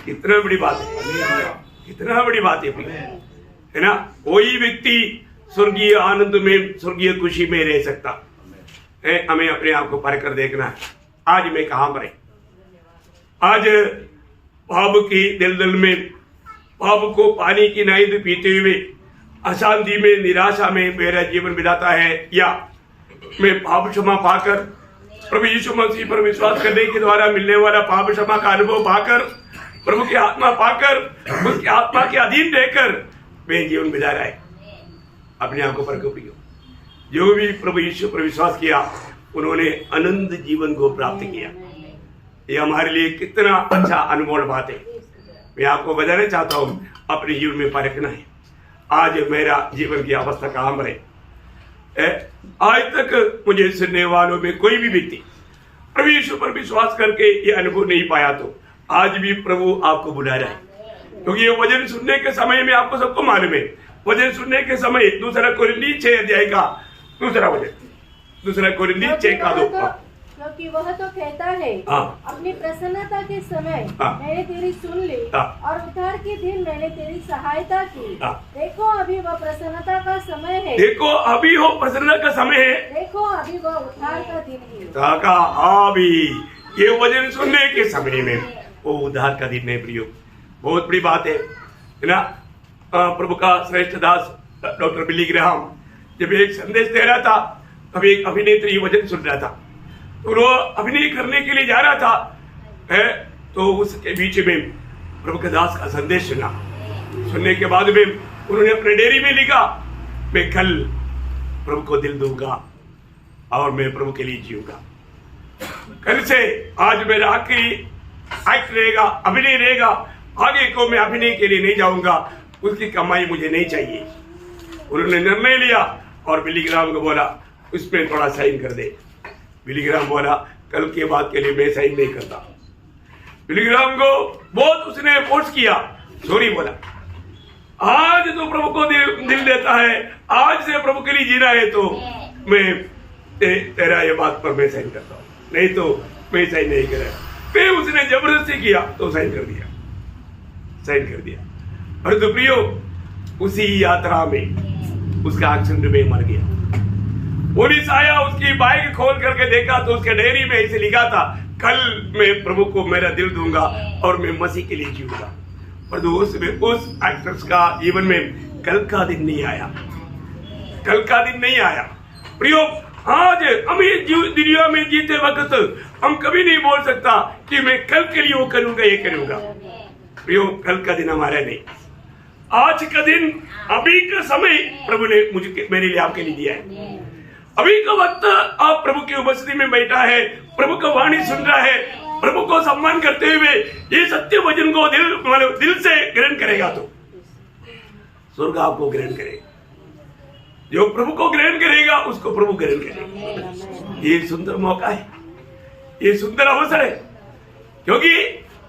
Speaker 1: कितना बड़ी बात है, कितना बड़ी बात है ना। कोई व्यक्ति स्वर्गीय आनंद में, स्वर्गीय खुशी में रह सकता है। हमें अपने आप को परख कर देखना है, आज मैं कहां पर है। आज पाप की दलदल में, पाप को पानी की नींद पीते हुए अशांति में, निराशा में मेरा जीवन बिताता है, या मैं पाप क्षमा पाकर प्रभु यीशु मसीह पर विश्वास करने के द्वारा मिलने वाला पाप क्षमा का अनुभव पाकर, प्रभु की आत्मा पाकर, उसकी आत्मा के अधीन रहकर मैं जीवन बिता रहा है। अपने आप को परखो पियो। जो भी प्रभु यीशु पर विश्वास किया उन्होंने अनंत जीवन को प्राप्त किया। ये हमारे लिए कितना अच्छा अनमोल बात है। मैं आपको बताना चाहता हूँ, अपने जीवन में परखना है, आज मेरा जीवन की अवस्था कहाँ पर है। आज तक मुझे सुनने वालों में कोई भी व्यक्ति प्रभु यीशु पर विश्वास करके ये अनुभव नहीं पाया, तो आज भी प्रभु आपको बुला रहा है। क्योंकि ये वचन सुनने के समय में आपको सबको मालूम है, वचन सुनने के समय 2 कोरिन्थी 6 अध्याय का दूसरा वचन, 2 कोरिन्थी 6 का 2,
Speaker 2: क्योंकि वह तो कहता है, अपनी प्रसन्नता के समय मैंने तेरी सुन ली, और उद्धार के दिन मैंने तेरी सहायता की। देखो अभी वह प्रसन्नता का समय है,
Speaker 1: देखो अभी वो प्रसन्नता का समय है, देखो
Speaker 2: अभी वह उद्धार का दिन है।
Speaker 1: अभी ये वचन सुनने के समय में वो उद्धार का दिन है। प्रियो, बहुत बड़ी बात है ना। प्रभु का श्रेष्ठ दास डॉक्टर बिली ग्राहम जब एक संदेश दे रहा था, तब एक अभिनेत्री वचन सुन रहा था, तो वो अभिनय करने के लिए जा रहा था तो उसके बीच में प्रभु के दास का संदेश सुना। सुनने के बाद में उन्होंने अपने डेयरी में लिखा, मैं कल प्रभु को दिल दूंगा और मैं प्रभु के लिए जीऊंगा। कल से आज मेरा आखिरी एक्ट रहेगा, अभिनय रहेगा, आगे को मैं अभिनय के लिए नहीं जाऊंगा, उसकी कमाई मुझे नहीं चाहिए। उन्होंने निर्णय लिया और बिली ग्राहम को बोला, उसमें थोड़ा साइन कर दे। बिली ग्राहम बोला, कल के बाद के लिए मैं साइन नहीं करता। बिली ग्राहम को बहुत उसने फोर्स किया, सॉरी बोला, आज तो प्रभु को दिल देता है, आज से प्रभु के लिए जीना है, तो मैं तेरा ये बात पर मैं साइन करता हूँ, नहीं तो मैं साइन नहीं करेगा। फिर उसने जबरदस्ती किया तो साइन कर दिया, साइन कर दिया। और तो प्रियो, उसी यात्रा में उसका एक्सीडेंट में मर गया। पुलिस आया, उसकी बाइक खोल करके देखा तो उसके डायरी में ऐसे लिखा था, कल मैं प्रभु को मेरा दिल दूंगा और मैं मसीह के लिए जीऊंगा। पर उस एक्ट्रेस का जीवन में कल का दिन नहीं आया, कल का दिन नहीं आया। प्रियो, आज हम ये दुनिया में जीते वक्त हम कभी नहीं बोल सकता कि मैं कल के लिए वो करूंगा, ये करूंगा। प्रियो, कल का दिन हमारा नहीं, आज का दिन, अभी का समय प्रभु ने मुझे, मेरे लिए, आपके लिए दिया है। अभी का वक्त आप प्रभु की उपस्थिति में बैठा है, प्रभु का वाणी सुन रहा है, प्रभु को सम्मान करते हुए ये सत्य वचन को दिल से ग्रहण करेगा तो स्वर्ग आपको ग्रहण करेगा। जो प्रभु को ग्रहण करेगा उसको प्रभु ग्रहण करेगा। ये सुंदर मौका है, ये सुंदर अवसर है, क्योंकि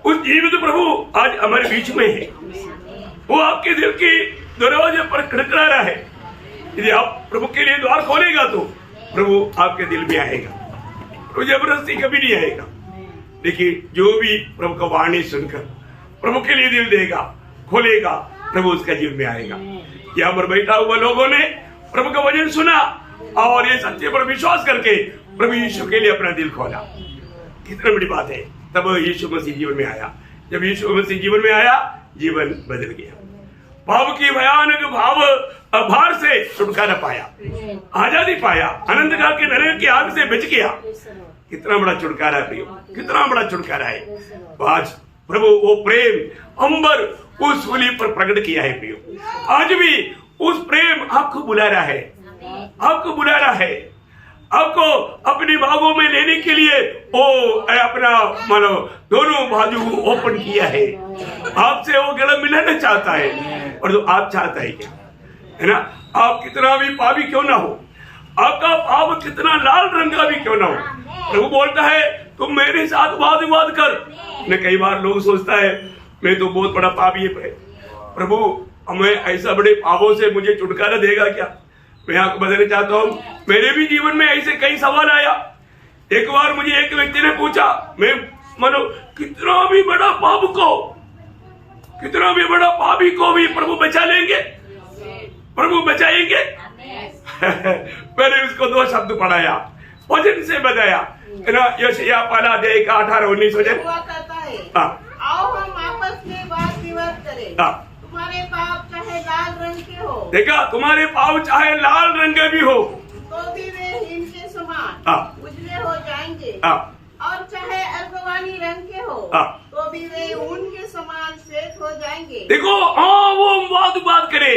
Speaker 1: उस जीवित प्रभु आज हमारे बीच में है। वो आपके दिल के दरवाजे पर खड़खड़ा रहा है। यदि आप प्रभु के लिए द्वार खोलेगा तो प्रभु आपके दिल में आएगा। तो जबरदस्ती कभी नहीं आएगा। देखिए, जो भी प्रभु का वाणी सुनकर प्रभु के लिए दिल देगा, खोलेगा, प्रभु उसका जीवन में आएगा। यहाँ पर बैठा हुआ लोगों ने प्रभु का वचन सुना और ये सत्य पर विश्वास करके प्रभु यीशु के लिए अपना दिल खोला। कितनी बड़ी बात है। तब यीशु मसीह जीवन में आया। जब यीशु मसीह जीवन में आया, जीवन बदल गया। पाप की भयानक भार से छुटकारा पाया, आजादी पाया, अनंत काल के नरक की आग से बच गया। कितना बड़ा छुटकारा है प्रियो, कितना बड़ा छुटकारा है। तो आज प्रभु वो प्रेम अंबर उस सूली पर प्रकट किया है प्रियो। आज भी उस प्रेम आपको बुला रहा है, आपको बुला रहा है, आपको अपनी बागों में लेने के लिए वो अपना मानो दोनों बाजू ओपन किया है। आपसे वो गला मिलाना चाहता है। और तो आप चाहता है क्या, है ना? आप कितना भी पापी क्यों ना हो, आपका पाप कितना लाल रंग का भी क्यों ना हो, प्रभु बोलता है तुम मेरे साथ वाद विवाद कर। ने कई बार लोग सोचता है मैं तो बहुत बड़ा पापी है, प्रभु हमें ऐसा बड़े पापों से मुझे छुटकारा देगा क्या? मैं आपको बताना चाहता हूँ, मेरे भी जीवन में ऐसे कई सवाल आया। एक बार मुझे एक व्यक्ति ने पूछा, मैं मानो कितना भी बड़ा पाप को, कितना भी बड़ा पापी को भी प्रभु बचा लेंगे, प्रभु बचाएंगे? मैंने उसको 2 शब्द पढ़ाया, वचन से बताया, है ना? यशायाह 18-19 वचन।
Speaker 3: आओ हम आपस में वाद विवाद करें। तुम्हारे पाप चाहे लाल रंग के हो,
Speaker 1: देखा, तुम्हारे पाप चाहे लाल रंग के भी हो
Speaker 3: तो भी वे हिम के समान उजले हो जाएंगे। और चाहे अर्गवानी रंग के हो तो भी वे ऊन के समान श्वेत हो जाएंगे।
Speaker 1: देखो, हाँ वो वाद विवाद करे।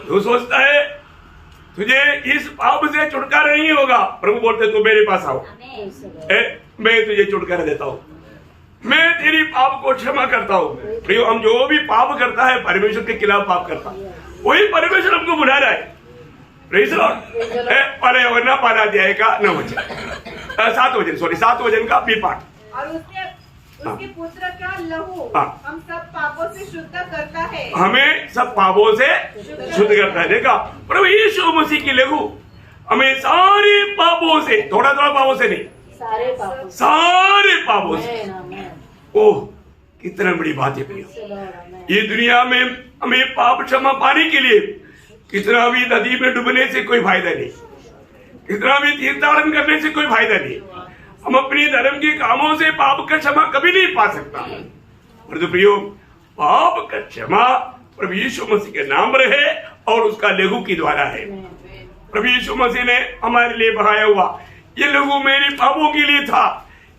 Speaker 1: तू सोचता है तुझे इस पाप से छुटकारा नहीं होगा, प्रभु बोलते तू मेरे पास आओ, मैं तुझे छुटकारा देता हूँ, मैं तेरी पाप को क्षमा करता हूँ। प्रियो, हम जो भी पाप करता है परमेश्वर के खिलाफ पाप करता है, वही परमेश्वर हमको बुला रहा है। वरना पाला अध्याय का 9 वचन 7 वचन, सॉरी 7 वचन का बी पाठ।
Speaker 3: और उसके पुत्र का लहू हम सब पापों से शुद्ध करता है,
Speaker 1: हमें सब पापों से शुद्ध करता है। देखा, प्रभु यीशु मसीह की लहू हमें सारे पापों से, थोड़ा थोड़ा पापों से नहीं, सारे पापों से। ओह, कितना बड़ी बात है प्रियो। ये दुनिया में हमें पाप क्षमा पाने के लिए कितना भी नदी में डूबने से कोई फायदा नहीं, कितना भी तीर्थाटन करने से कोई फायदा नहीं। हम अपनी धर्म के कामों से पाप का क्षमा कभी नहीं पा सकता। परंतु प्रियो, पाप का क्षमा प्रभु यीशु मसीह के नाम रहे और उसका लहू के द्वारा है। प्रभु यीशु मसीह ने हमारे लिए बहाया हुआ ये लहू मेरे पापों के लिए था।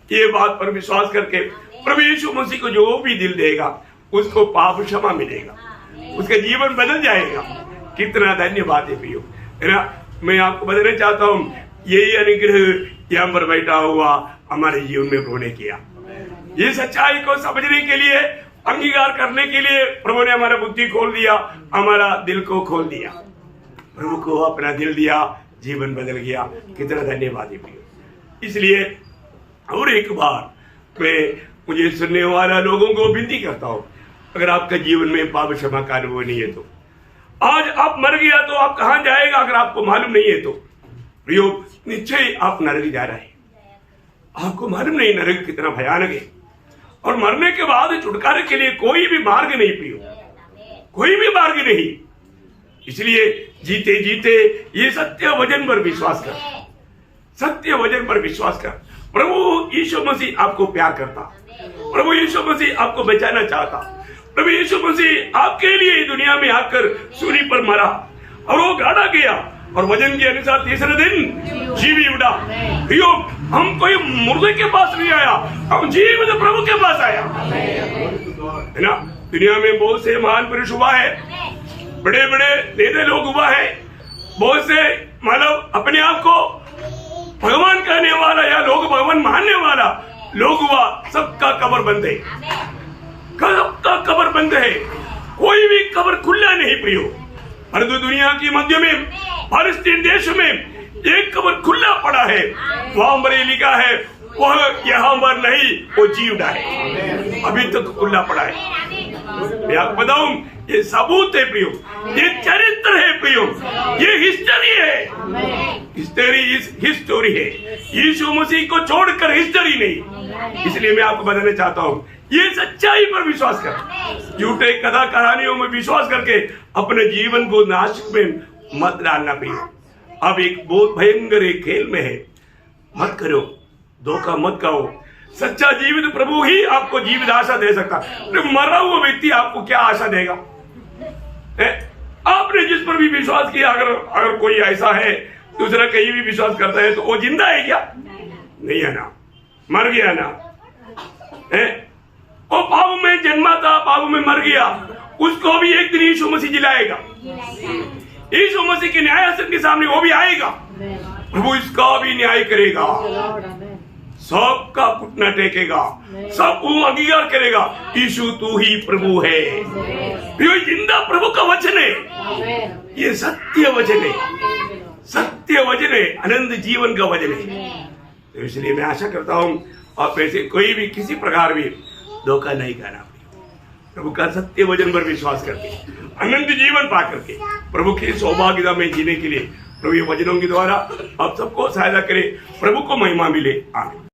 Speaker 1: ये बात पर विश्वास करके प्रभु यीशु मसीह को जो भी दिल देगा उसको पाप क्षमा मिलेगा, उसका जीवन बदल जाएगा। कितना धन्यवाद है प्रियो, है ना? मैं आपको बताना चाहता हूँ, यही अनुग्रह यहाँ पर बैठा हुआ हमारे जीवन में प्रभु ने किया। ये सच्चाई को समझने के लिए, अंगीकार करने के लिए प्रभु ने हमारा बुद्धि खोल दिया, हमारा दिल को खोल दिया। प्रभु को अपना दिल दिया, जीवन बदल गया। कितना धन्यवाद है प्रियो। इसलिए और एक बार मैं मुझे सुनने वाला लोगों को विनती करता हूँ, अगर आपका जीवन में पाप क्षमा का अनुभव नहीं है तो आज आप मर गया तो आप कहाँ जाएगा अगर आपको मालूम नहीं है तो प्रियो, निश्चय आप नरक जा रहे हैं। आपको मालूम नहीं नरक कितना भयानक है, और मरने के बाद छुटकारे के लिए कोई भी मार्ग नहीं प्रियो, कोई भी मार्ग नहीं। इसलिए जीते जीते ये सत्य वचन पर विश्वास कर, सत्य वचन पर विश्वास कर। प्रभु यीशु मसीह आपको प्यार करता, प्रभु यीशु मसीह आपको बचाना चाहता। प्रभु यीशु मसीह आपके लिए दुनिया में आकर सूली पर मरा और वो गाड़ा गया और वचन के अनुसार तीसरे दिन जीवी उठा। प्रियो, हम कोई मुर्दे के पास नहीं आया, हम जीवित प्रभु के पास आया, है ना? दुनिया में बहुत से महान पुरुष हुआ है, बड़े बड़े नेता लोग हुआ है, बहुत से मतलब अपने आप को भगवान कहने वाला या लोग भगवान मानने वाला लोग हुआ, सबका कब्र बंद है, सबका कब्र बंद है, कोई भी कब्र खुला नहीं प्रियो। परंतु दुनिया की मध्य में फालस्तीन देश में एक कब्र खुला पड़ा है, वहां पर लिखा है वह यहाँ पर नहीं, वो जी उठा है, अभी तक खुला पड़ा है। मैं आपको बताऊं, ये सबूत है प्रियो, ये चरित्र है प्रियो, ये हिस्ट्री है, हिस्टोरी है। यीशु मसीह को छोड़कर हिस्ट्री नहीं। इसलिए मैं आपको बताना चाहता हूं, ये सच्चाई पर विश्वास कर, झूठे कथा कहानियों में विश्वास करके अपने जीवन को नाश में मत डालना प्रियो। अब एक बहुत भयंकर एक खेल में है, मत करो, धोखा मत खाओ। सच्चा जीवित प्रभु ही आपको जीवित आशा दे सकता है। मरा हुआ व्यक्ति आपको क्या आशा देगा? आपने जिस पर भी विश्वास किया, अगर कोई ऐसा है दूसरा कहीं भी विश्वास करता है, तो वो जिंदा है क्या? नहीं है ना, मर गया ना। वो पाप में जन्मा था, पाप में मर गया, उसको भी एक दिन यीशु मसीह जिलाएगा। यीशु मसीह के न्याय आसन के सामने वो भी आएगा, प्रभु इसका भी न्याय करेगा, सबका घुटना टेकेगा, सब अंगीकार करेगा, यीशु तू ही प्रभु है। ये जिंदा प्रभु का वचन है, ये सत्य वचन है, सत्य वचन है, अनंत जीवन का वचन है। तो इसलिए मैं आशा करता हूं आप में से कोई भी किसी प्रकार भी धोखा नहीं खाना, प्रभु का सत्य वचन पर विश्वास करके अनंत जीवन पा करके प्रभु की सौभाग्यता में जीने के लिए प्रभु ये वचनों के द्वारा आप सबको सहायता करे, प्रभु को महिमा मिले। आमीन।